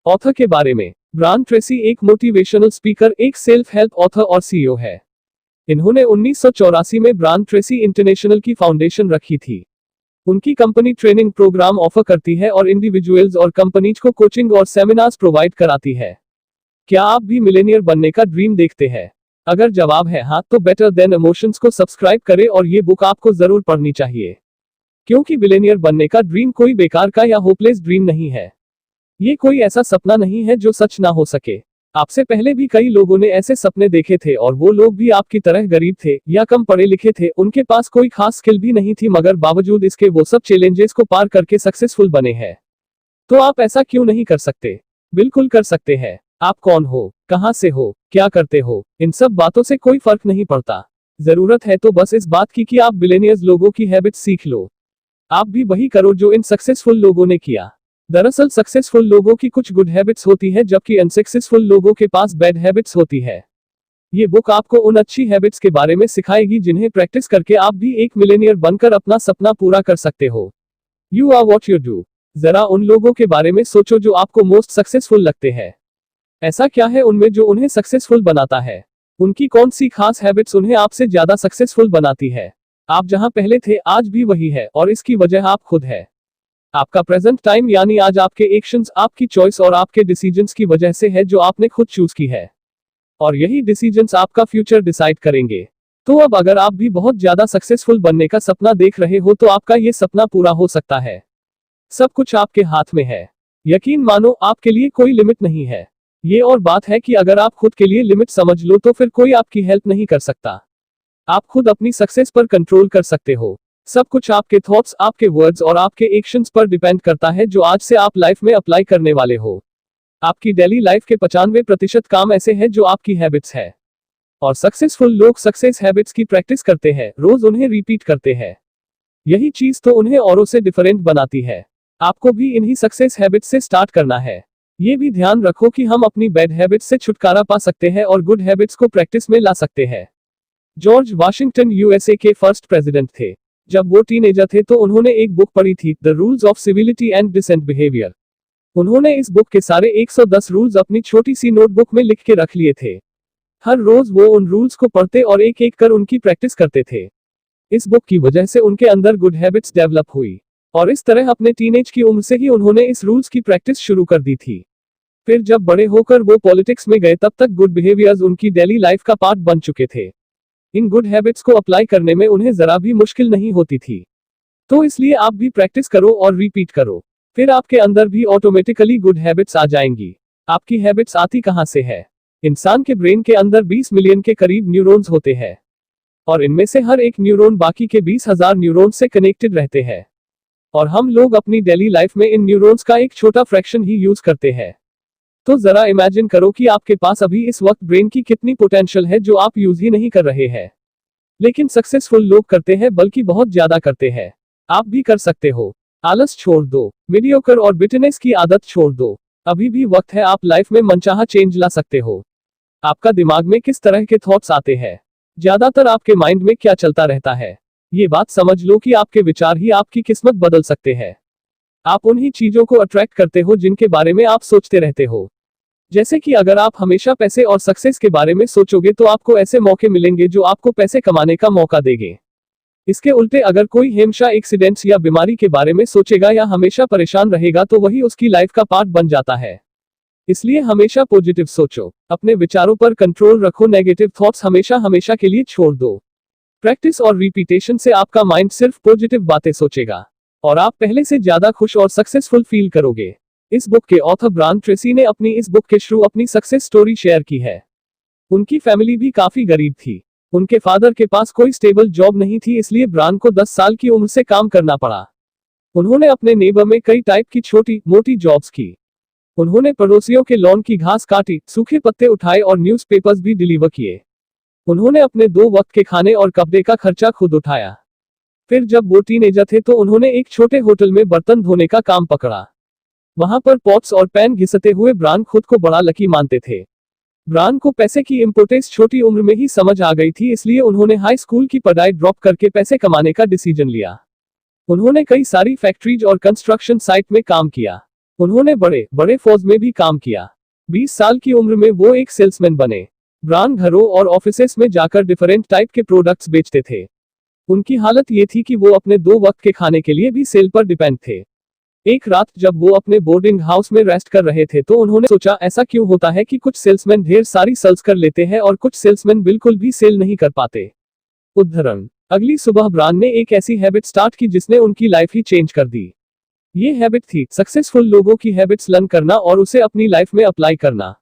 Author के बारे में। ब्रायन ट्रेसी एक मोटिवेशनल स्पीकर, एक सेल्फ हेल्प ऑथर और सीईओ है। इन्होंने 1984 में ब्रायन ट्रेसी इंटरनेशनल की फाउंडेशन रखी थी। उनकी कंपनी ट्रेनिंग प्रोग्राम ऑफर करती है और इंडिविजुअल्स और कंपनीज को कोचिंग और सेमिनार्स प्रोवाइड कराती है। क्या आप भी मिलेनियर बनने का ड्रीम देखते हैं? अगर जवाब है हाँ, तो बेटर देन इमोशंस को सब्सक्राइब करें और ये बुक आपको जरूर पढ़नी चाहिए। क्योंकि मिलेनियर बनने का ड्रीम कोई बेकार का या होपलेस ड्रीम नहीं है। ये कोई ऐसा सपना नहीं है जो सच ना हो सके। आपसे पहले भी कई लोगों ने ऐसे सपने देखे थे और वो लोग भी आपकी तरह गरीब थे या कम पढ़े लिखे थे, उनके पास कोई खास स्किल भी नहीं थी, मगर बावजूद इसके वो सब चैलेंजेस को पार करके सक्सेसफुल बने हैं। तो आप ऐसा क्यों नहीं कर सकते? बिल्कुल कर सकते हैं। आप कौन हो, कहां से हो, क्या करते हो, इन सब बातों से कोई फर्क नहीं पड़ता। जरूरत है तो बस इस बात की कि आप बिलियनियर्स लोगों की हैबिट सीख लो। आप भी वही करो जो इन सक्सेसफुल लोगों ने किया। दरअसल सक्सेसफुल लोगों की कुछ गुड हैबिट्स होती है, जबकि अनसक्सेसफुल लोगों के पास बैड हैबिट्स होती है। ये बुक आपको उन अच्छी हैबिट्स के बारे में सिखाएगी जिन्हें प्रैक्टिस करके आप भी एक मिलेनियर बनकर अपना सपना पूरा कर सकते हो। You are what you do. जरा उन लोगों के बारे में सोचो जो आपको मोस्ट सक्सेसफुल लगते हैं। ऐसा क्या है उनमें जो उन्हें सक्सेसफुल बनाता है? उनकी कौन सी खास हैबिट्स उन्हें आपसे ज्यादा सक्सेसफुल बनाती है? आप जहां पहले थे आज भी वही है और इसकी वजह आप खुद है। आपका प्रेजेंट टाइम यानी आज आपके एक्शंस, आपकी चॉइस और आपके डिसीजंस की वजह से है जो आपने खुद चूज की है। और यही डिसीजंस आपका फ्यूचर डिसाइड करेंगे। तो अब अगर आप भी बहुत ज्यादा सक्सेसफुल बनने का सपना देख रहे हो तो आपका ये सपना पूरा हो सकता है। सब कुछ आपके हाथ में है। यकीन मानो आपके लिए कोई लिमिट नहीं है। ये और बात है कि अगर आप खुद के लिए लिमिट समझ लो तो फिर कोई आपकी हेल्प नहीं कर सकता। आप खुद अपनी सक्सेस पर कंट्रोल कर सकते हो। सब कुछ आपके थॉट्स, आपके वर्ड्स और आपके एक्शंस पर डिपेंड करता है जो आज से आप लाइफ में अप्लाई करने वाले हो। आपकी डेली लाइफ के 95% काम ऐसे हैं जो आपकी हैबिट्स है। और सक्सेसफुल लोग सक्सेस हैबिट्स की प्रैक्टिस करते हैं, रोज उन्हें रिपीट करते हैं। यही चीज तो उन्हें औरों से डिफरेंट बनाती है। आपको भी इन्हीं सक्सेस हैबिट्स से स्टार्ट करना है। ये भी ध्यान रखो कि हम अपनी बैड हैबिट्स से छुटकारा पा सकते हैं और गुड हैबिट्स को प्रैक्टिस में ला सकते हैं। जॉर्ज वाशिंगटन यूएसए के फर्स्ट प्रेसिडेंट थे। जब वो टीनेजर थे तो उन्होंने एक बुक पढ़ी थी, the rules of civility and decent behaviour. उन्होंने इस बुक के सारे 110 रूल्स अपनी छोटी सी नोटबुक में लिख के रख लिए थे। हर रोज वो उन रूल्स को पढ़ते और एक एक कर उनकी प्रैक्टिस करते थे। इस बुक की वजह से उनके अंदर गुड हैबिट्स डेवलप हुई और इस तरह अपने टीनेज की उम्र से ही उन्होंने इस रूल्स की प्रैक्टिस शुरू कर दी थी। फिर जब बड़े होकर वो पॉलिटिक्स में गए तब तक गुड बिहेवियर्स उनकी डेली लाइफ का पार्ट बन चुके थे। इन गुड हैबिट्स को अप्लाई करने में उन्हें जरा भी मुश्किल नहीं होती थी। तो इसलिए आप भी प्रैक्टिस करो और रिपीट करो, फिर आपके अंदर भी ऑटोमेटिकली गुड हैबिट्स आ जाएंगी। आपकी हैबिट्स आती कहां से है? इंसान के ब्रेन के अंदर 20 मिलियन के करीब न्यूरॉन्स होते हैं और इनमें से हर एक न्यूरॉन बाकी के 20,000 न्यूरॉन से कनेक्टेड रहते हैं। और हम लोग अपनी डेली लाइफ में इन न्यूरॉन्स का एक छोटा फ्रैक्शन ही यूज करते हैं। तो जरा इमेजिन करो कि आपके पास अभी इस वक्त ब्रेन की कितनी पोटेंशियल है जो आप यूज ही नहीं कर रहे हैं। लेकिन सक्सेसफुल लोग करते हैं, बल्कि बहुत ज्यादा करते हैं। आप भी कर सकते हो। आलस छोड़ दो, मीडियोकर और बिटरनेस की आदत छोड़ दो। अभी भी वक्त है, आप लाइफ में मनचाहा चेंज ला सकते हो। आपका दिमाग में किस तरह के थॉट्स आते हैं? ज्यादातर आपके माइंड में क्या चलता रहता है? ये बात समझ लो कि आपके विचार ही आपकी किस्मत बदल सकते हैं। आप उन्हीं चीजों को अट्रैक्ट करते हो जिनके बारे में आप सोचते रहते हो। जैसे कि अगर आप हमेशा पैसे और सक्सेस के बारे में सोचोगे तो आपको ऐसे मौके मिलेंगे जो आपको पैसे कमाने का मौका देंगे। इसके उल्टे अगर कोई हमेशा एक्सीडेंट्स या बीमारी के बारे में सोचेगा या हमेशा परेशान रहेगा तो वही उसकी लाइफ का पार्ट बन जाता है। इसलिए हमेशा पॉजिटिव सोचो, अपने विचारों पर कंट्रोल रखो, नेगेटिव थॉट्स हमेशा हमेशा के लिए छोड़ दो। प्रैक्टिस और रिपीटेशन से आपका माइंड सिर्फ पॉजिटिव बातें सोचेगा और आप पहले से ज्यादा खुश और सक्सेसफुल फील करोगे। इस बुक के ऑथर ब्रायन ट्रेसी ने अपनी इस बुक के थ्रू अपनी सक्सेस स्टोरी शेयर की है। उनकी फैमिली भी काफी गरीब थी। उनके फादर के पास कोई स्टेबल जॉब नहीं थी, इसलिए ब्रायन को 10 साल की उम्र से काम करना पड़ा। उन्होंने अपने नेबर में कई टाइप की छोटी मोटी जॉब्स की। उन्होंने पड़ोसियों के लॉन की घास काटी, सूखे पत्ते उठाए और न्यूज़पेपर्स भी डिलीवर किए। उन्होंने अपने 2 वक्त के खाने और कपड़े का खर्चा खुद उठाया। फिर जब वो टीनेजर थे तो उन्होंने एक छोटे होटल में बर्तन धोने का काम पकड़ा। वहां पर पॉट्स और पैन घिसते हुए ब्रायन खुद को बड़ा लकी मानते थे। ब्रायन को पैसे की इंपॉर्टेंस छोटी उम्र में ही समझ आ गई थी, इसलिए उन्होंने हाई स्कूल की पढ़ाई ड्रॉप करके पैसे कमाने का डिसीजन लिया। उन्होंने कई सारी फैक्ट्रीज और कंस्ट्रक्शन साइट में काम किया। उन्होंने बड़े बड़े फौज में भी काम किया। 20 साल की उम्र में वो एक सेल्समैन बने। ब्रांड घरों और ऑफिसेस में जाकर डिफरेंट टाइप के प्रोडक्ट्स बेचते थे। उनकी हालत ये थी कि वो अपने 2 वक्त के खाने के लिए भी सेल पर डिपेंड थे। एक रात जब वो अपने बोर्डिंग हाउस में रेस्ट कर रहे थे तो उन्होंने सोचा, ऐसा क्यों होता है कि कुछ सेल्समैन ढेर सारी सेल्स कर लेते हैं और कुछ सेल्समैन बिल्कुल भी सेल नहीं कर पाते। उदाहरण, अगली सुबह ब्रांड ने एक ऐसी हैबिट स्टार्ट की जिसने उनकी लाइफ ही चेंज कर दी। ये हैबिट थी सक्सेसफुल लोगों की हैबिट्स लर्न करना और उसे अपनी लाइफ में अप्लाई करना।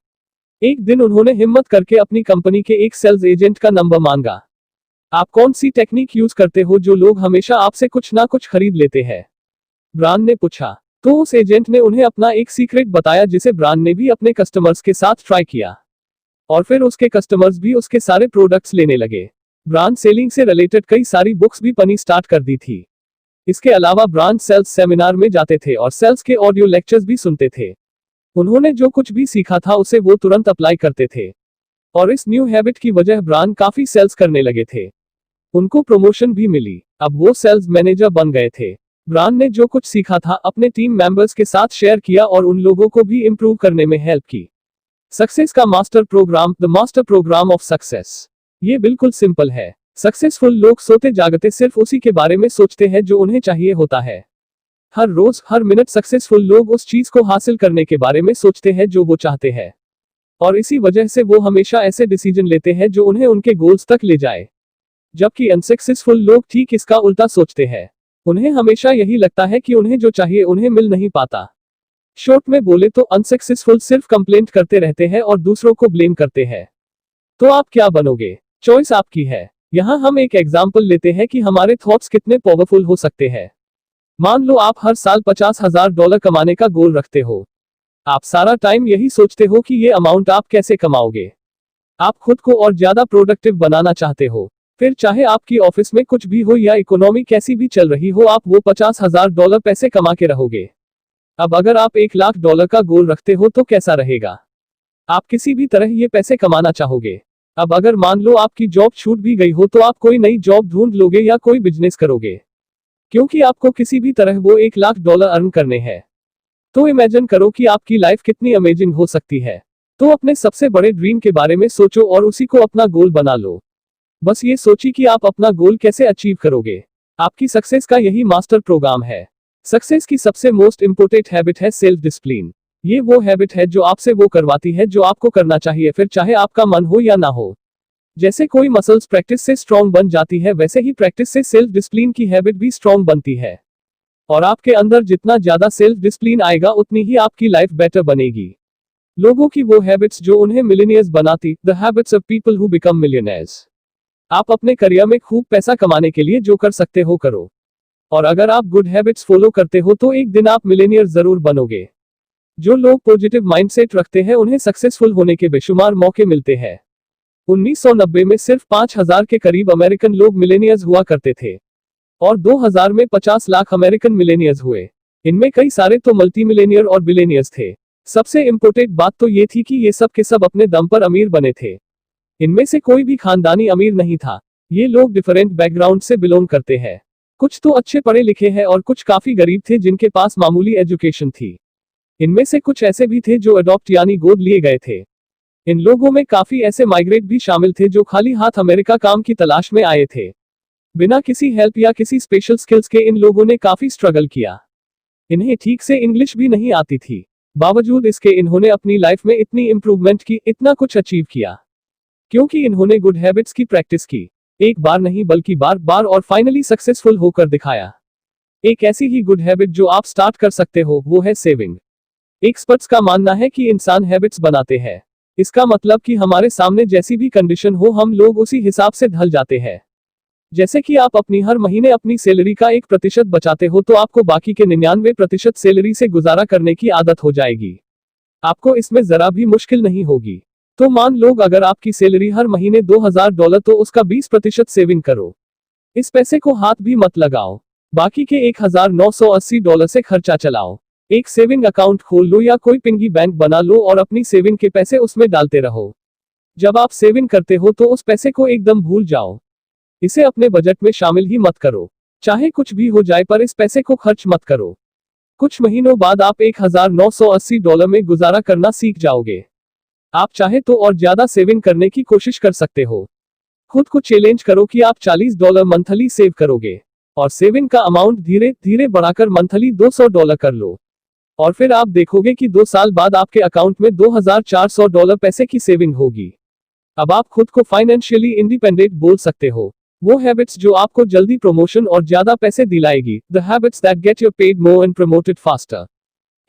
एक दिन उन्होंने हिम्मत करके अपनी कंपनी के एक सेल्स एजेंट का नंबर मांगा। आप कौन सी टेक्निक यूज करते हो जो लोग हमेशा आपसे कुछ ना कुछ खरीद लेते हैं? ब्रांड ने पूछा। तो उस एजेंट ने उन्हें अपना एक सीक्रेट बताया जिसे ब्रांड ने भी अपने कस्टमर्स के साथ ट्राई किया। और फिर उसके कस्टमर्स भी उसके सारे प्रोडक्ट्स लेने लगे। ब्रांड सेलिंग से रिलेटेड कई सारी बुक्स भी पढ़नी स्टार्ट कर दी थी। इसके अलावा ब्रांड सेल्स सेमिनार में जाते थे और सेल्स के ऑडियो लेक्चर्स भी सुनते थे। उन्होंने जो कुछ भी सीखा था उसे वो तुरंत अप्लाई करते थे। और इस न्यू हैबिट की वजह ब्रांड काफी सेल्स करने लगे थे। उनको प्रमोशन भी मिली। अब वो सेल्स मैनेजर बन गए थे। ब्रांड ने जो कुछ सीखा था अपने टीम मेंबर्स के साथ शेयर किया और उन लोगों को भी इंप्रूव करने में हेल्प की। सक्सेस का master programme, the master programme of success. ये बिल्कुल सिंपल है। सक्सेसफुल लोग सोते जागते सिर्फ उसी के बारे में सोचते हैं जो उन्हें चाहिए होता है। हर रोज हर मिनट सक्सेसफुल लोग उस चीज को हासिल करने के बारे में सोचते हैं जो वो चाहते हैं। और इसी वजह से वो हमेशा ऐसे डिसीजन लेते हैं जो उन्हें उनके गोल्स तक ले जाए। जबकि अनसक्सेसफुल लोग ठीक इसका उल्टा सोचते हैं। उन्हें हमेशा यही लगता है कि उन्हें जो चाहिए उन्हें मिल नहीं पाता। शॉर्ट में बोले तो अनसक्सेसफुल सिर्फ कंप्लेंट करते रहते हैं और दूसरों को ब्लेम करते हैं। तो आप क्या बनोगे? चॉइस आपकी है। यहाँ हम एक एग्जाम्पल लेते हैं कि हमारे थॉट्स कितने पावरफुल हो सकते हैं। मान लो आप हर साल $50,000 कमाने का गोल रखते हो। आप सारा टाइम यही सोचते हो कि ये अमाउंट आप कैसे कमाओगे। आप खुद को और ज्यादा प्रोडक्टिव बनाना चाहते हो। फिर चाहे आपकी ऑफिस में कुछ भी हो या इकोनॉमी कैसी भी चल रही हो, आप वो $50,000 पैसे कमा के रहोगे। अब अगर आप $1,00,000 का गोल रखते हो तो कैसा रहेगा? आप किसी भी तरह ये पैसे कमाना चाहोगे। अब अगर मान लो आपकी जॉब छूट भी गई हो तो आप कोई नई जॉब ढूंढ लोगे या कोई बिजनेस करोगे, क्योंकि आपको किसी भी तरह वो $1,00,000 अर्न करने हैं। तो इमेजिन करो कि आपकी लाइफ कितनी अमेजिंग हो सकती है। तो अपने सबसे बड़े ड्रीम के बारे में सोचो और उसी को अपना गोल बना लो। बस ये सोचिए कि आप अपना गोल कैसे अचीव करोगे। आपकी सक्सेस का यही मास्टर प्रोग्राम है। सक्सेस की सबसे मोस्ट इंपोर्टेंट हैबिट है सेल्फ डिसिप्लिन। ये वो हैबिट है जो आपसे वो करवाती है जो आपको करना चाहिए, फिर चाहे आपका मन हो या ना हो। जैसे कोई मसल्स प्रैक्टिस से स्ट्रांग बन जाती है, वैसे ही प्रैक्टिस से सेल्फ डिसिप्लिन की हैबिट भी स्ट्रांग बनती है। और आपके अंदर जितना ज्यादा सेल्फ डिसिप्लिन आएगा उतनी ही आपकी लाइफ बेटर बनेगी। लोगों की वो हैबिट्स जो उन्हें मिलियनियर्स बनाती, the habits of people who become millionaires. आप अपने करियर में खूब पैसा कमाने के लिए जो कर सकते हो करो। और अगर आप गुड हैबिट्स फॉलो करते हो तो एक दिन आप मिलियनियर जरूर बनोगे। जो लोग पॉजिटिव माइंडसेट रखते हैं उन्हें सक्सेसफुल होने के बेशुमार मौके मिलते हैं। 1990 में सिर्फ 5,000 के करीब अमेरिकन लोग मिलेनियर्स हुआ करते थे और 2000 में 50 लाख अमेरिकन मिलेनियर्स हुए। इनमें कई सारे तो मल्टी मिलेनियर और बिलेनियर्स थे। सबसे इंपॉर्टेंट बात तो ये थी कि ये सब के सब अपने दम पर अमीर बने थे। इनमें से कोई भी खानदानी अमीर नहीं था। ये लोग डिफरेंट बैकग्राउंड से बिलोंग करते हैं। कुछ तो अच्छे पढ़े लिखे हैं और कुछ काफी गरीब थे जिनके पास मामूली एजुकेशन थी। इनमें से कुछ ऐसे भी थे जो अडॉप्ट यानी गोद लिए गए थे। इन लोगों में काफी ऐसे माइग्रेट भी शामिल थे जो खाली हाथ अमेरिका काम की तलाश में आए थे। बिना किसी हेल्प या किसी स्पेशल स्किल्स के इन लोगों ने काफी स्ट्रगल किया। इन्हें ठीक से इंग्लिश भी नहीं आती थी। बावजूद इसके इन्होंने अपनी लाइफ में इतनी इंप्रूवमेंट की, इतना कुछ अचीव किया, क्योंकि इन्होंने गुड हैबिट्स की प्रैक्टिस की। एक बार नहीं बल्कि बार बार, और फाइनली सक्सेसफुल होकर दिखाया। एक ऐसी ही गुड हैबिट जो आप स्टार्ट कर सकते हो वो है सेविंग। एक्सपर्ट्स का मानना है कि इंसान हैबिट्स बनाते हैं। इसका मतलब कि हमारे सामने जैसी भी कंडीशन हो हम लोग उसी हिसाब से ढल जाते हैं। जैसे कि आप अपनी हर महीने अपनी सैलरी का 1% बचाते हो तो आपको बाकी के 99% सैलरी से गुजारा करने की आदत हो जाएगी। आपको इसमें जरा भी मुश्किल नहीं होगी। तो मान लो अगर आपकी सैलरी हर महीने $2,000 तो उसका 20% सेविंग करो। इस पैसे को हाथ भी मत लगाओ। बाकी के $1,980 से खर्चा चलाओ। एक सेविंग अकाउंट खोल लो या कोई पिग्गी बैंक बना लो और अपनी सेविंग के पैसे उसमें डालते रहो। जब आप सेविंग करते हो तो उस पैसे को एकदम भूल जाओ। इसे अपने बजट में शामिल ही मत करो। चाहे कुछ भी हो जाए पर इस पैसे को खर्च मत करो। कुछ महीनों बाद आप $1980 में गुजारा करना सीख जाओगे। आप चाहे तो और ज्यादा सेविंग करने की कोशिश कर सकते हो। खुद को चैलेंज करो कि आप $40 मंथली सेव करोगे और सेविंग का अमाउंट धीरे धीरे बढ़ाकर मंथली $200 कर लो। और फिर आप देखोगे कि 2 साल बाद आपके अकाउंट में $2400 पैसे की सेविंग होगी। अब आप खुद को फाइनेंशियली इंडिपेंडेंट बोल सकते हो। वो हैबिट्स जो आपको जल्दी प्रमोशन और ज्यादा पैसे दिलाएगी, the habits that get you paid more and promoted faster.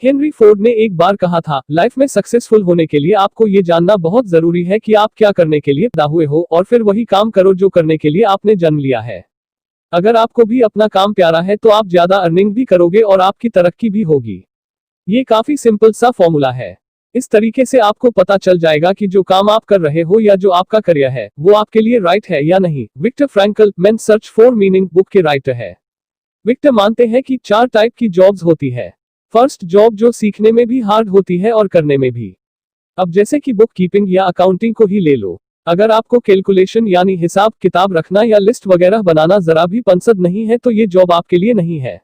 Henry Ford ने एक बार कहा था, लाइफ में सक्सेसफुल होने के लिए आपको ये जानना बहुत जरूरी है कि आप क्या करने के लिए पैदा हुए हो और फिर वही काम करो जो करने के लिए आपने जन्म लिया है। अगर आपको भी अपना काम प्यारा है तो आप ज्यादा अर्निंग भी करोगे और आपकी तरक्की भी होगी। ये काफी सिंपल सा फॉर्मूला है। इस तरीके से आपको पता चल जाएगा कि जो काम आप कर रहे हो या जो आपका करियर है वो आपके लिए राइट है या नहीं। Victor Frankl, man search for meaning book के राइटर है। विक्टर मानते हैं कि 4 टाइप की जॉब्स होती है। फर्स्ट जॉब जो सीखने में भी हार्ड होती है और करने में भी। अब जैसे कि बुक कीपिंग या अकाउंटिंग को ही ले लो। अगर आपको कैलकुलेशन यानी हिसाब किताब रखना या लिस्ट वगैरह बनाना जरा भी पसंद नहीं है तो ये जॉब आपके लिए नहीं है।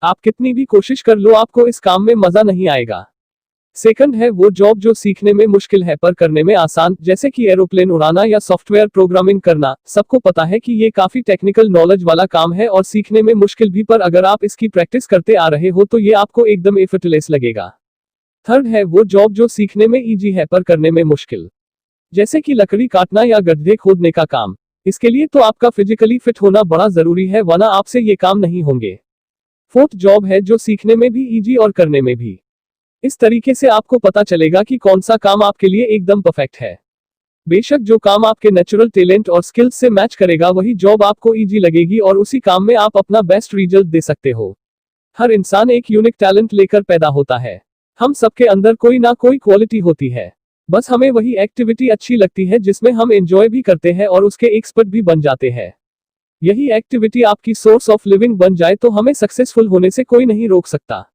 आप कितनी भी कोशिश कर लो आपको इस काम में मजा नहीं आएगा। सेकंड है वो जॉब जो सीखने में मुश्किल है पर करने में आसान, जैसे कि एरोप्लेन उड़ाना या सॉफ्टवेयर प्रोग्रामिंग करना। सबको पता है कि ये काफी टेक्निकल नॉलेज वाला काम है और सीखने में मुश्किल भी, पर अगर आप इसकी प्रैक्टिस करते आ रहे हो तो ये आपको एकदम एफर्टलेस लगेगा। थर्ड है वो जॉब जो सीखने में इजी है पर करने में मुश्किल, जैसे कि लकड़ी काटना या गड्ढे खोदने का काम। इसके लिए तो आपका फिजिकली फिट होना बड़ा जरूरी है, वरना आपसे ये काम नहीं होंगे। फोर्थ जॉब है जो सीखने में भी इजी और करने में भी। इस तरीके से आपको पता चलेगा कि कौन सा काम आपके लिए एकदम परफेक्ट है। बेशक जो काम आपके नेचुरल टैलेंट और स्किल्स से मैच करेगा वही जॉब आपको इजी लगेगी और उसी काम में आप अपना बेस्ट रिजल्ट दे सकते हो। हर इंसान एक यूनिक टैलेंट लेकर पैदा होता है। हम सबके अंदर कोई ना कोई क्वालिटी होती है, बस हमें वही एक्टिविटी अच्छी लगती है जिसमें हम एंजॉय भी करते हैं और उसके एक्सपर्ट भी बन जाते हैं। यही एक्टिविटी आपकी सोर्स ऑफ लिविंग बन जाए तो हमें सक्सेसफुल होने से कोई नहीं रोक सकता।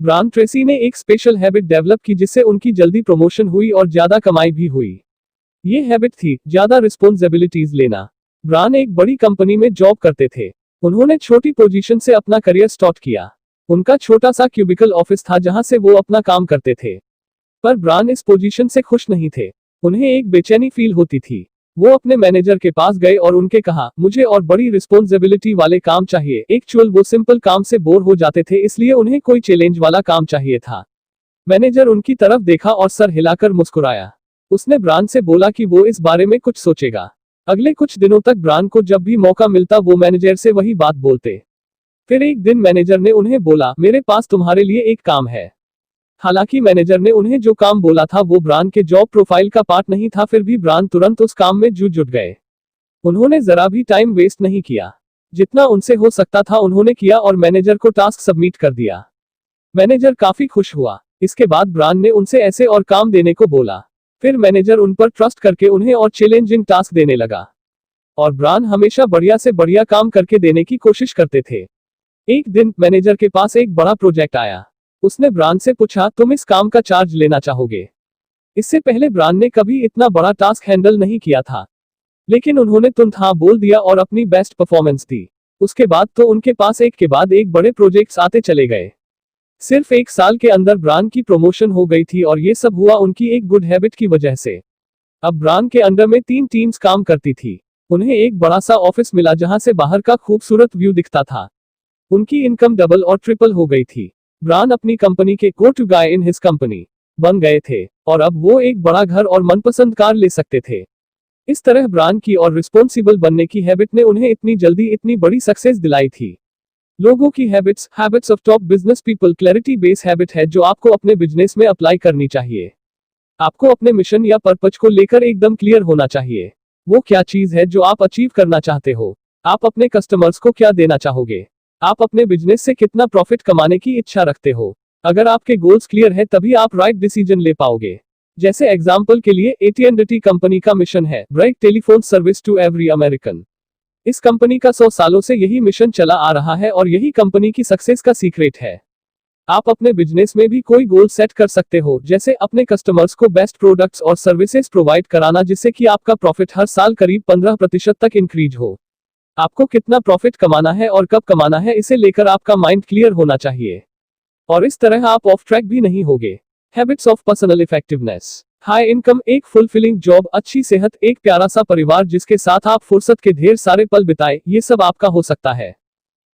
ब्रायन ट्रेसी ने एक स्पेशल हैबिट डेवलप की जिससे उनकी जल्दी प्रमोशन हुई और ज्यादा कमाई भी हुई। ये हैबिट थी ज्यादा रिस्पॉन्सिबिलिटीज लेना। ब्रायन एक बड़ी कंपनी में जॉब करते थे। उन्होंने छोटी पोजीशन से अपना करियर स्टार्ट किया। उनका छोटा सा क्यूबिकल ऑफिस था जहां से वो अपना काम करते थे। पर ब्रायन इस पोजीशन से खुश नहीं थे। उन्हें एक बेचैनी फील होती थी। वो अपने मैनेजर के पास गए और उनके कहा, मुझे और बड़ी रिस्पॉन्सिबिलिटी वाले काम चाहिए। एक्चुअल वो सिंपल काम से बोर हो जाते थे, इसलिए उन्हें कोई चैलेंज वाला काम चाहिए था। मैनेजर उनकी तरफ देखा और सर हिलाकर मुस्कुराया। उसने ब्रायन से बोला कि वो इस बारे में कुछ सोचेगा। अगले कुछ दिनों तक ब्रायन को जब भी मौका मिलता वो मैनेजर से वही बात बोलते। फिर एक दिन मैनेजर ने उन्हें बोला, मेरे पास तुम्हारे लिए एक काम है। हालांकि मैनेजर ने उन्हें जो काम बोला था वो ब्रायन के जॉब प्रोफाइल का पार्ट नहीं था, फिर भी ब्रायन तुरंत उस काम में जुट गए। उन्होंने जरा भी टाइम वेस्ट नहीं किया। जितना उनसे हो सकता था उन्होंने किया और मैनेजर को टास्क सबमिट कर दिया। मैनेजर काफी खुश हुआ। इसके बाद ब्रायन ने उनसे ऐसे और काम देने को बोला। फिर मैनेजर उन पर ट्रस्ट करके उन्हें और चैलेंजिंग टास्क देने लगा। और ब्रायन हमेशा बढ़िया से बढ़िया काम करके देने की कोशिश करते थे। एक दिन मैनेजर के पास एक बड़ा प्रोजेक्ट आया। उसने ब्रायन से पूछा, तुम इस काम का चार्ज लेना चाहोगे? इससे पहले ब्रायन ने कभी इतना बड़ा टास्क हैंडल नहीं किया था, लेकिन उन्होंने तुरंत हाँ बोल दिया और अपनी बेस्ट परफॉर्मेंस दी। उसके बाद तो उनके पास एक के बाद एक बड़े प्रोजेक्ट्स आते चले गए। सिर्फ 1 साल के अंदर ब्रायन की प्रमोशन हो गई थी और ये सब हुआ उनकी एक गुड हैबिट की वजह से। अब ब्रायन के अंडर में 3 टीम्स काम करती थी। उन्हें एक बड़ा सा ऑफिस मिला जहां से बाहर का खूबसूरत व्यू दिखता था। उनकी इनकम डबल और ट्रिपल हो गई थी। ब्रायन अपनी कंपनी के go to guy in his company बन गए थे और अब वो एक बड़ा घर और मनपसंद कार ले सकते थे। इस तरह ब्रायन की और रिस्पॉन्सिबल बनने की हैबिट ने उन्हें इतनी जल्दी इतनी बड़ी सक्सेस दिलाई थी। लोगों की habits of top business people clarity base habit है जो आपको अपने बिजनेस में अप्लाई करनी चाहिए। आपको अपने मिशन या पर्पज को लेकर एकदम क्लियर होना चाहिए। वो क्या चीज है जो आप अचीव करना चाहते हो? आप अपने कस्टमर्स को क्या देना चाहोगे? आप अपने बिजनेस से कितना प्रॉफिट कमाने की इच्छा रखते हो? अगर आपके गोल्स क्लियर है तभी आप राइट डिसीजन ले पाओगे। जैसे एग्जाम्पल के लिए AT&T कंपनी का मिशन है break telephone service to every American. इस कंपनी का 100 सालों से यही मिशन चला आ रहा है और यही कंपनी की सक्सेस का सीक्रेट है। आप अपने बिजनेस में भी कोई गोल सेट कर सकते हो, जैसे अपने कस्टमर्स को बेस्ट प्रोडक्ट्स और सर्विसेज प्रोवाइड कराना जिससे कि आपका प्रॉफिट हर साल करीब 15% तक इंक्रीज हो। आपको कितना प्रॉफिट कमाना है और कब कमाना है इसे लेकर आपका माइंड क्लियर होना चाहिए। और इस तरह आप ऑफ ट्रैक भी नहीं होगे। Habits of personal effectiveness. High income, एक फुलफिलिंग जॉब, अच्छी सेहत, एक प्यारा सा परिवार जिसके साथ आप फुर्सत के ढेर सारे पल बिताए, ये सब आपका हो सकता है।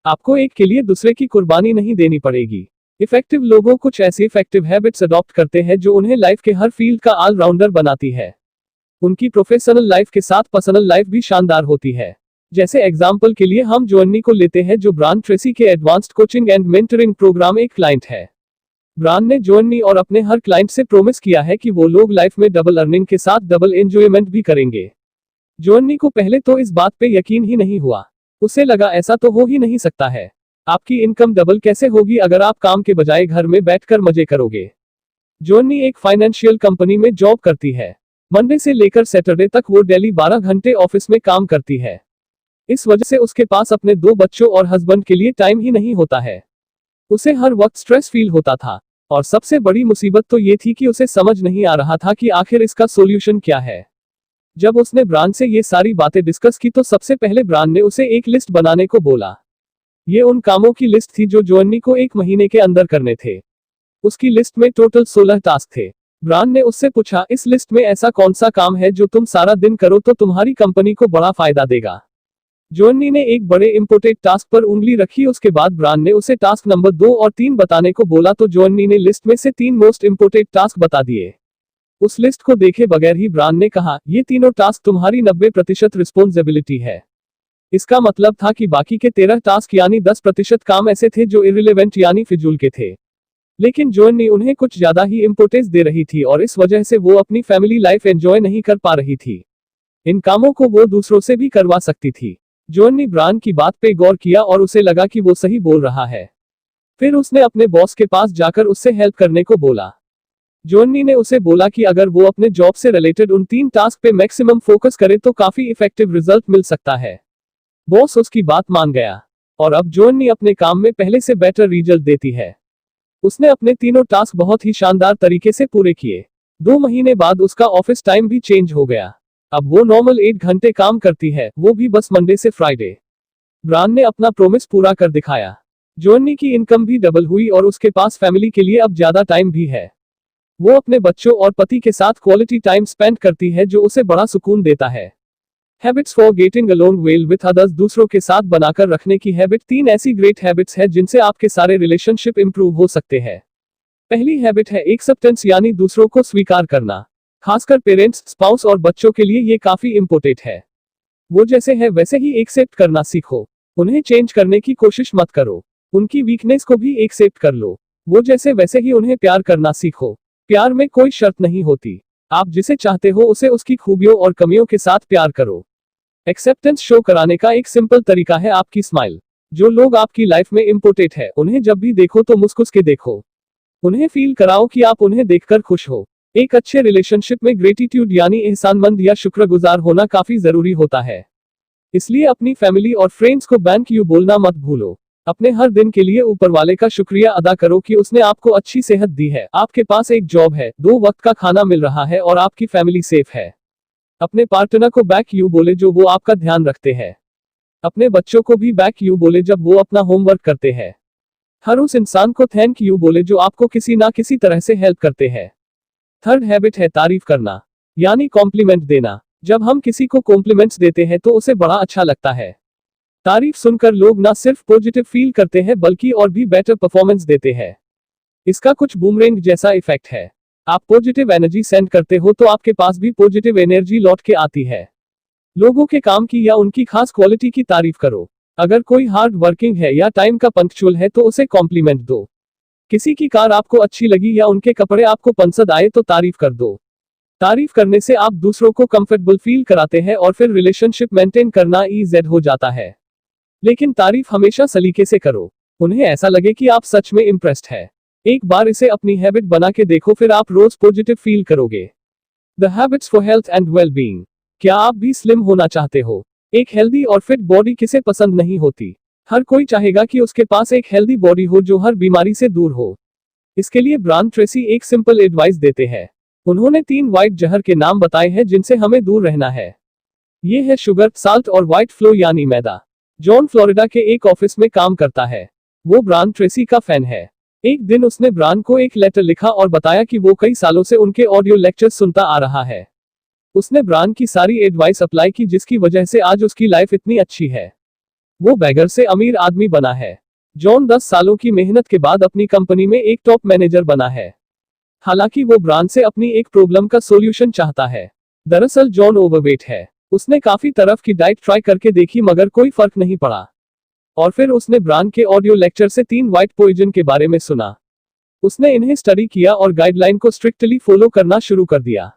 आपको एक के लिए दूसरे की कुर्बानी नहीं देनी पड़ेगी। इफेक्टिव लोगों कुछ ऐसी इफेक्टिव हैबिट्स अडॉप्ट करते हैं जो उन्हें लाइफ के हर फील्ड का ऑलराउंडर बनाती है। उनकी प्रोफेशनल लाइफ के साथ पर्सनल लाइफ भी शानदार होती है। जैसे एग्जाम्पल के लिए हम जोन्नी को लेते हैं, जो ब्रायन ट्रेसी के advanced coaching and mentoring programme एक क्लाइंट है। ब्रायन ने जोन्नी और अपने हर क्लाइंट से प्रोमिस किया है कि वो लोग लाइफ में डबल अर्निंग के साथ डबल एंजॉयमेंट भी करेंगे। जोन्नी को पहले तो इस बात पे यकीन ही नहीं हुआ। उसे लगा ऐसा तो हो ही नहीं सकता है। आपकी इनकम डबल कैसे होगी अगर आप काम के बजाय घर में बैठकर मजे करोगे। जोन्नी एक फाइनेंशियल कंपनी में जॉब करती है। मंडे से लेकर सैटरडे तक वो डेली 12 घंटे ऑफिस में काम करती है। इस वजह से उसके पास अपने 2 बच्चों और हस्बैंड के लिए टाइम ही नहीं होता है। उसे हर वक्त स्ट्रेस फील होता था, और सबसे बड़ी मुसीबत तो ये थी कि उसे समझ नहीं आ रहा था कि आखिर इसका सॉल्यूशन क्या है। जब उसने ब्रायन से ये सारी बातें डिस्कस की तो सबसे पहले ब्रायन ने उसे एक लिस्ट बनाने को बोला। ये उन कामों की लिस्ट थी जो जोन्नी को 1 महीने के अंदर करने थे। उसकी लिस्ट में टोटल 16 टास्क थे। ब्रायन ने उससे पूछा, इस लिस्ट में ऐसा कौन सा काम है जो तुम सारा दिन करो तो तुम्हारी कंपनी को बड़ा फायदा देगा। जोन्नी ने एक बड़े इंपोर्टेंट टास्क पर उंगली रखी। उसके बाद ब्रायन ने उसे टास्क नंबर 2 और 3 बताने को बोला तो जोन्नी ने लिस्ट में से 3 मोस्ट इंपोर्टेंट टास्क बता दिए। उस लिस्ट को देखे बगैर ही ब्रायन ने कहा, ये तीनों टास्क तुम्हारी 90% रिस्पॉन्सिबिलिटी है। इसका मतलब था कि बाकी के 13 टास्क यानी 10% काम ऐसे थे जो इर्रिलेवेंट यानी फिजूल के थे। लेकिन जोन्नी उन्हें कुछ ज्यादा ही इंपोर्टेंस दे रही थी और इस वजह से वो अपनी फैमिली लाइफ एंजॉय नहीं कर पा रही थी। इन कामों को वो दूसरों से भी करवा सकती थी। जोन्नी ब्रायन की बात पे गौर किया और उसे लगा कि वो सही बोल रहा है। फिर उसने अपने बॉस के पास जाकर उससे हेल्प करने को बोला। जोन्नी ने उसे बोला कि अगर वो अपने जॉब से रिलेटेड उन 3 टास्क पे मैक्सिमम फोकस करे तो काफी इफेक्टिव रिजल्ट मिल सकता है। बॉस उसकी बात मान गया और अब जोन्नी अपने काम में पहले से बेटर रिजल्ट देती है। उसने अपने तीनों टास्क बहुत ही शानदार तरीके से पूरे किए। 2 महीने बाद उसका ऑफिस टाइम भी चेंज हो गया। अब वो नॉर्मल 8 घंटे काम करती है, वो भी बस मंडे से फ्राइडे। ब्रायन ने अपना प्रोमिस पूरा कर दिखाया। जोन्नी की इनकम भी डबल हुई और उसके पास फैमिली के लिए अब ज्यादा टाइम भी है। वो अपने बच्चों और पति के साथ क्वालिटी टाइम स्पेंड करती है जो उसे बड़ा सुकून देता है। Habits for getting along well with others. दूसरों के साथ बनाकर रखने की हैबिट। 3 ऐसी ग्रेट हैबिट्स है जिनसे आपके सारे रिलेशनशिप इंप्रूव हो सकते हैं। पहली हैबिट है एक्सेप्टेंस यानी दूसरों को स्वीकार करना। खासकर पेरेंट्स, स्पाउस और बच्चों के लिए ये काफी इंपोर्टेंट है। वो जैसे है वैसे ही एक्सेप्ट करना सीखो। उन्हें चेंज करने की कोशिश मत करो। उनकी वीकनेस को भी एक्सेप्ट कर लो। वो जैसे वैसे ही उन्हें प्यार करना सीखो। प्यार में कोई शर्त नहीं होती। आप जिसे चाहते हो उसे उसकी खूबियों और कमियों के साथ प्यार करो। एक्सेप्टेंस शो कराने का एक सिंपल तरीका है आपकी स्माइल। जो लोग आपकी लाइफ में इंपोर्टेंट है उन्हें जब भी देखो तो मुस्कुरा के देखो। उन्हें फील कराओ कि आप उन्हें देखकर खुश हो। एक अच्छे रिलेशनशिप में ग्रेटिट्यूड यानी एहसानमंद या शुक्रगुजार होना काफी जरूरी होता है। इसलिए अपनी फैमिली और फ्रेंड्स को थैंक यू बोलना मत भूलो। अपने हर दिन के लिए ऊपर वाले का शुक्रिया अदा करो कि उसने आपको अच्छी सेहत दी है, आपके पास एक जॉब है, 2 वक्त का खाना मिल रहा है और आपकी फैमिली सेफ है। अपने पार्टनर को बैक यू बोले जो वो आपका ध्यान रखते हैं। अपने बच्चों को भी बैक यू बोले जब वो अपना होमवर्क करते हैं। हर उस इंसान को थैंक यू बोले जो आपको किसी ना किसी तरह से हेल्प करते हैं। थर्ड हैबिट है तारीफ करना यानी कॉम्प्लीमेंट देना। जब हम किसी को कॉम्प्लीमेंट्स देते हैं तो उसे बड़ा अच्छा लगता है। तारीफ सुनकर लोग ना सिर्फ पॉजिटिव फील करते हैं बल्कि और भी बेटर परफॉर्मेंस देते हैं। इसका कुछ बूमरैंग जैसा इफेक्ट है। आप पॉजिटिव एनर्जी सेंड करते हो तो आपके पास भी पॉजिटिव एनर्जी लौट के आती है। लोगों के काम की या उनकी खास क्वालिटी की तारीफ करो। अगर कोई हार्ड वर्किंग है या टाइम का पंक्चुअल है तो उसे कॉम्प्लीमेंट दो। किसी की कार आपको अच्छी लगी या उनके कपड़े आपको पसंद आए तो तारीफ कर दो। तारीफ करने से आप दूसरों को कंफर्टेबल फील कराते हैं और फिर रिलेशनशिप मेंटेन करना इजी हो जाता है। लेकिन तारीफ हमेशा सलीके से करो। उन्हें ऐसा लगे कि आप सच में इंप्रेस्ड है। एक बार इसे अपनी हैबिट बना के देखो, फिर आप रोज पॉजिटिव फील करोगे। The habits for health and well being. क्या आप भी स्लिम होना चाहते हो? एक हेल्दी और फिट बॉडी किसे पसंद नहीं होती। हर कोई चाहेगा कि उसके पास एक हेल्दी बॉडी हो जो हर बीमारी से दूर हो। इसके लिए ब्रायन ट्रेसी एक सिंपल एडवाइस देते हैं। उन्होंने 3 व्हाइट जहर के नाम बताए हैं जिनसे हमें दूर रहना है। ये है शुगर, साल्ट और व्हाइट फ्लो यानी मैदा। जॉन फ्लोरिडा के एक ऑफिस में काम करता है। वो ब्रायन ट्रेसी का फैन है। एक दिन उसने ब्रान को एक लेटर लिखा और बताया कि वो कई सालों से उनके ऑडियो लेक्चर सुनता आ रहा है। उसने ब्रान की सारी एडवाइस अप्लाई की जिसकी वजह से आज उसकी लाइफ इतनी अच्छी है। वो बेगर से अमीर आदमी बना है। जॉन 10 सालों की मेहनत के बाद अपनी कंपनी में एक टॉप मैनेजर बना है। हालांकि वो ब्रान से अपनी एक प्रॉब्लम का सोल्यूशन चाहता है। दरअसल जॉन ओवरवेट है। उसने काफी तरह की डाइट ट्राई करके देखी मगर कोई फर्क नहीं पड़ा। और फिर उसने ब्रान के ऑडियो लेक्चर से 3 व्हाइट पॉइजन के बारे में सुना। उसने इन्हें स्टडी किया और गाइडलाइन को स्ट्रिक्टली फॉलो करना शुरू कर दिया।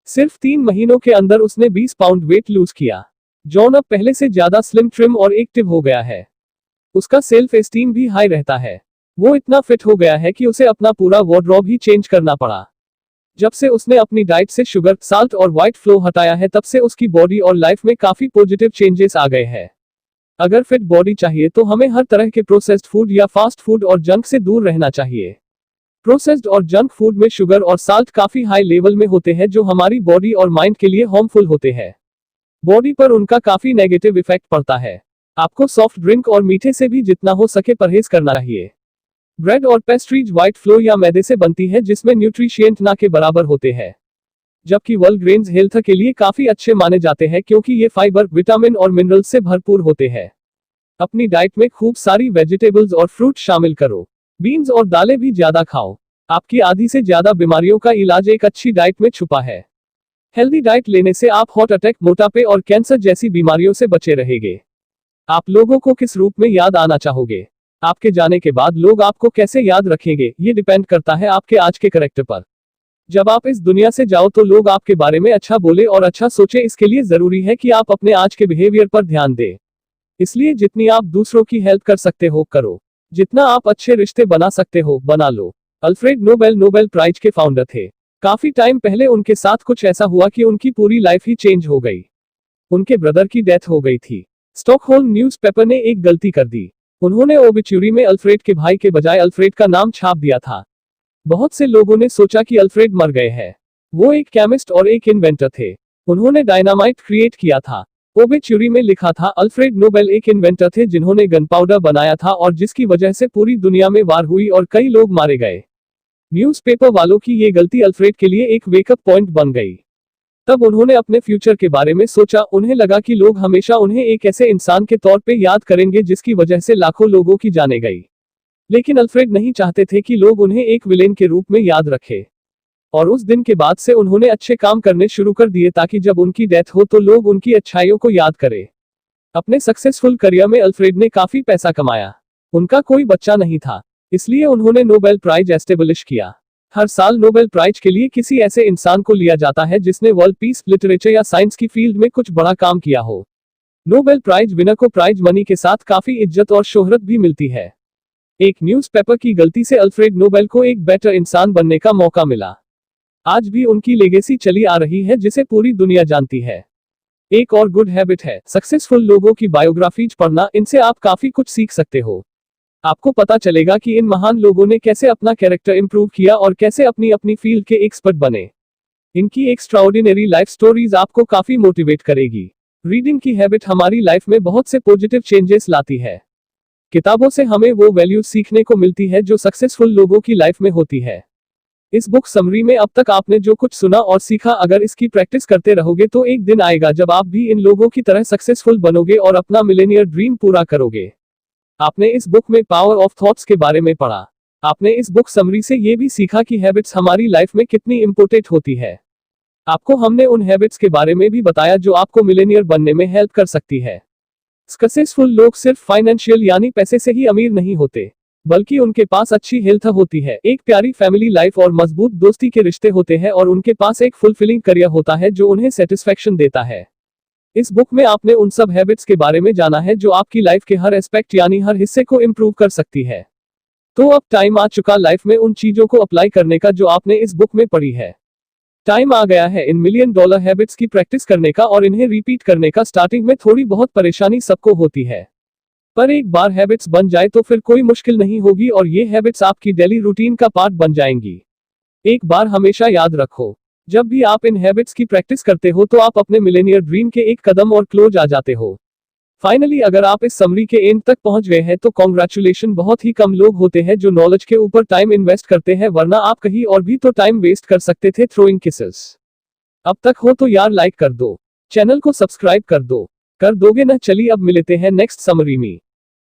सिर्फ 3 महीनों के अंदर उसने 20 पाउंड वेट लूज किया। जॉन अब पहले से ज्यादा स्लिम, ट्रिम और एक्टिव हो गया है। उसका सेल्फ एस्टीम भी हाई रहता है। वो इतना फिट हो गया है कि उसे अपना पूरा वार्डरोब ही चेंज करना पड़ा। जब से उसने अपनी डाइट से शुगर, साल्ट और व्हाइट फ्लो हटाया है तब से उसकी बॉडी और लाइफ में काफी पॉजिटिव चेंजेस आ गए हैं। अगर फिट बॉडी चाहिए तो हमें हर तरह के प्रोसेस्ड फूड या फास्ट फूड और जंक से दूर रहना चाहिए। प्रोसेस्ड और जंक फूड में शुगर और साल्ट काफी हाई लेवल में होते हैं जो हमारी बॉडी और माइंड के लिए हार्मफुल होते हैं। बॉडी पर उनका काफी नेगेटिव इफेक्ट पड़ता है। आपको सॉफ्ट ड्रिंक और मीठे से भी जितना हो सके परहेज करना चाहिए। ब्रेड और पेस्ट्रीज व्हाइट फ्लो या मैदे से बनती है जिसमें न्यूट्रिशिएंट ना के बराबर होते हैं। जबकि व्होल ग्रेन्स हेल्थ के लिए काफी अच्छे माने जाते हैं क्योंकि ये फाइबर, विटामिन और मिनरल्स से भरपूर होते हैं। अपनी डाइट में खूब सारी वेजिटेबल्स और फ्रूट शामिल करो। बीन्स और दालें भी ज्यादा खाओ। आपकी आधी से ज्यादा बीमारियों का इलाज एक अच्छी डाइट में छुपा है। हेल्दी डाइट लेने से आप हार्ट अटैक, मोटापे और कैंसर जैसी बीमारियों से बचे रहेंगे। आप लोगों को किस रूप में याद आना चाहोगे? आपके जाने के बाद लोग आपको कैसे याद रखेंगे, ये डिपेंड करता है आपके आज के कैरेक्टर पर। जब आप इस दुनिया से जाओ तो लोग आपके बारे में अच्छा बोले और अच्छा सोचे, इसके लिए जरूरी है कि आप अपने आज के बिहेवियर पर ध्यान दें। इसलिए जितनी आप दूसरों की हेल्प कर सकते हो करो। जितना आप अच्छे रिश्ते बना सकते हो बना लो। अल्फ्रेड नोबेल नोबेल प्राइज के फाउंडर थे। काफी टाइम पहले उनके साथ कुछ ऐसा हुआ कि उनकी पूरी लाइफ ही चेंज हो गई। उनके ब्रदर की डेथ हो गई थी। स्टॉकहोल्म न्यूज़पेपर ने एक गलती कर दी। उन्होंने ओबिच्यूरी में अल्फ्रेड के भाई के बजाय अल्फ्रेड का नाम छाप दिया था। बहुत से लोगों ने सोचा कि अल्फ्रेड मर गए हैं। वो एक केमिस्ट और एक इन्वेंटर थे। उन्होंने डायनामाइट क्रिएट किया था। ओबिच्यूरी में लिखा था, अल्फ्रेड नोबेल एक इन्वेंटर थे जिन्होंने गन पाउडर बनाया था और जिसकी वजह से पूरी दुनिया में वार हुई और कई लोग मारे गए। न्यूज़पेपर वालों की ये गलती अल्फ्रेड के लिए एक वेकअप पॉइंट बन गई। तब उन्होंने अपने फ्यूचर के बारे में सोचा। उन्हें लगा कि लोग हमेशा उन्हें एक ऐसे इंसान के तौर पे याद करेंगे जिसकी वजह से लाखों लोगों की जाने गई। लेकिन अल्फ्रेड नहीं चाहते थे कि लोग उन्हें एक विलेन के रूप में याद रखें। और उस दिन के बाद से उन्होंने अच्छे काम करने शुरू कर दिए ताकि जब उनकी डेथ हो तो लोग उनकी अच्छाइयों को याद करें। अपने सक्सेसफुल करियर में अल्फ्रेड ने काफी पैसा कमाया। उनका कोई बच्चा नहीं था, इसलिए उन्होंने नोबेल प्राइज एस्टेब्लिश किया। हर साल नोबेल प्राइज के लिए किसी ऐसे इंसान को लिया जाता है जिसने वर्ल्ड पीस, लिटरेचर या साइंस की फील्ड में कुछ बड़ा काम किया हो। नोबेल प्राइज विनर को प्राइज मनी के साथ काफी इज्जत और शोहरत भी मिलती है। एक न्यूज़पेपर की गलती से अल्फ्रेड नोबेल को एक बेटर इंसान बनने का मौका मिला। आज भी उनकी लेगेसी चली आ रही है जिसे पूरी दुनिया जानती है। एक और गुड हैबिट है सक्सेसफुल लोगों की बायोग्राफीज पढ़ना। इनसे आप काफी कुछ सीख सकते हो। आपको पता चलेगा कि इन महान लोगों ने कैसे अपना कैरेक्टर इंप्रूव किया और कैसे अपनी अपनी फील्ड के एक्सपर्ट बने। इनकी एक्स्ट्राऑर्डिनरी लाइफ स्टोरीज आपको काफी मोटिवेट करेगी। रीडिंग की हैबिट हमारी लाइफ में बहुत से पॉजिटिव चेंजेस लाती है। किताबों से हमें वो वैल्यूज सीखने को मिलती है जो सक्सेसफुल लोगों की लाइफ में होती है। इस बुक समरी में अब तक आपने जो कुछ सुना और सीखा, अगर इसकी प्रैक्टिस करते रहोगे तो एक दिन आएगा जब आप भी इन लोगों की तरह सक्सेसफुल बनोगे और अपना मिलेनियर ड्रीम पूरा करोगे। आपने इस बुक में पावर ऑफ थॉट्स के बारे में पढ़ा। आपने इस बुक समरी से ये भी सीखा कि हैबिट्स हमारी लाइफ में कितनी इंपॉर्टेंट होती है। आपको हमने उन हैबिट्स के बारे में भी बताया जो आपको मिलेनियर बनने में हेल्प कर सकती है। सक्सेसफुल लोग सिर्फ फाइनेंशियल यानी पैसे से ही अमीर नहीं होते, बल्कि उनके पास अच्छी हेल्थ होती है, एक प्यारी फैमिली लाइफ और मजबूत दोस्ती के रिश्ते होते हैं और उनके पास एक फुलफिलिंग करियर होता है जो उन्हें सेटिस्फैक्शन देता है। इस बुक में आपने उन सब हैबिट्स के बारे में जाना है जो आपकी लाइफ के हर एस्पेक्ट यानी हर हिस्से को इम्प्रूव कर सकती है। तो अब टाइम आ चुका लाइफ में उन चीजों को अप्लाई करने का जो आपने इस बुक में पढ़ी है। टाइम आ गया है इन मिलियन डॉलर हैबिट्स की प्रैक्टिस करने का और इन्हें रिपीट करने का। स्टार्टिंग में थोड़ी बहुत परेशानी सबको होती है, पर एक बार हैबिट्स बन जाए तो फिर कोई मुश्किल नहीं होगी और ये हैबिट्स आपकी डेली रूटीन का पार्ट बन जाएंगी। एक बार हमेशा याद रखो, जब भी आप इन हैबिट्स की प्रैक्टिस करते हो तो आप अपने मिलेनियर ड्रीम के एक कदम और क्लोज आ जाते हो। फाइनली अगर आप इस समरी के एंड तक पहुंच गए हैं तो कॉन्ग्रेचुलेशन। बहुत ही कम लोग होते हैं जो नॉलेज के ऊपर टाइम इन्वेस्ट करते हैं, वरना आप कहीं और भी तो टाइम वेस्ट कर सकते थे थ्रोइंग किसेस। अब तक हो तो यार लाइक कर दो, चैनल को सब्सक्राइब कर दो। कर दोगे ना? चलिए अब मिलते हैं नेक्स्ट समरी में।